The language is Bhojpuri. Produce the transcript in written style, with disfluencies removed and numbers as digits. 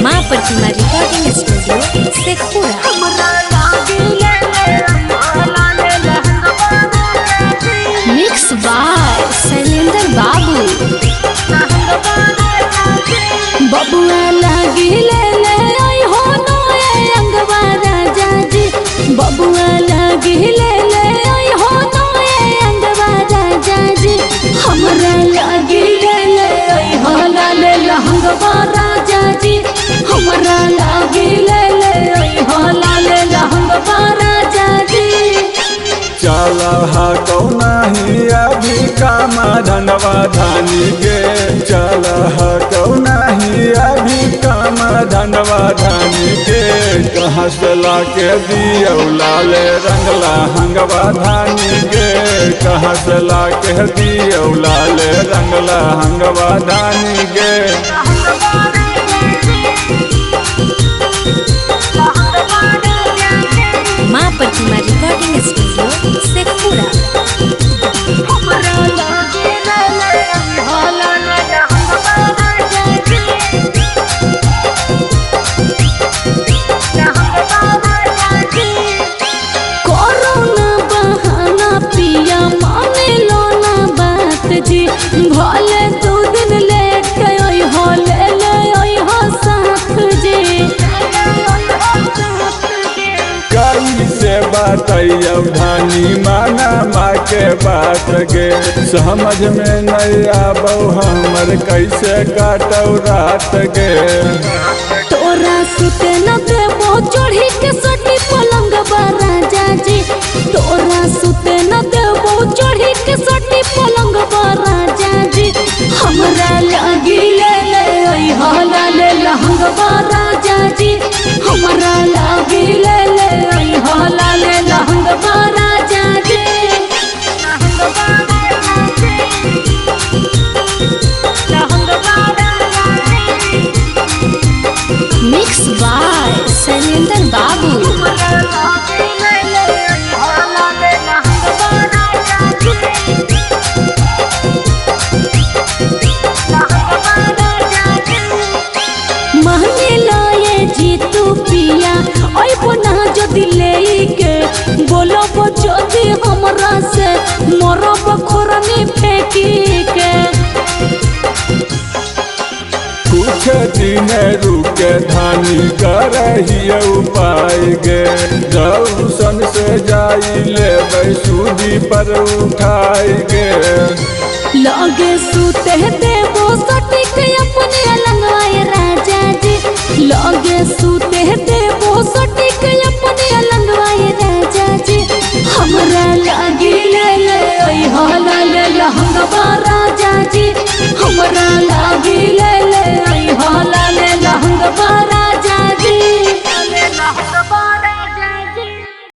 माँ Pratima recording studio Sheikhpura. Mix by Shailendra Babu. बबुआ लागी ले आई हो नोए अंगवा राजा जी। बबुआ लागी ले आई हो नोए अंगवा राजा जी। हमरा लागी ले आई हो लाले लहंगवा राजा जी। हमरा लागी ले आई हो लाले लहंगवा राजा जी। चला हा कौना ही अभी कामा धनवा धानी गे। चला हा कौना ही अभी कामा धनवा धानी गे। कहाँ से ला के दिया लाले रंगला हंगवा धानी गे। कहाँ से ला के दिया लाले रंगला हंगवा धानी गे। माँ Pratima recording studio Sheikhpura. Corona बहाना पिया माने लो ना बात जी। भले 2 दिन लेट गई हो ले हो साथ जी। कैसे बताइए धानी माना माँ के बात गे। समझ में नहीं आबो हमर कैसे काटो रात गे। तोरा सुते न देबो चढ़ी के सटी पलंग राजा जी। तोरा सुते न देबो चढ़ी के सटी पलंग राजा जी। हमरा लागी ले आई हो लाले लहंगवा राजा जी। हमरा लागी ले आई हो लाले लहंगवा राजा जी। मिक्स बाय शैलेंद्र बाबू। महने लाए जीतू पिया ओई बना जो दिले के। बोलो जदि हमरा से मोरो बखोरनी फेंकी के। कुछ दिन रुके धानी करही उपाय गे। दौसन से जाई ले सूदी पर उठाई गे। लगे सुते देबो सटी के अपने अलंगवा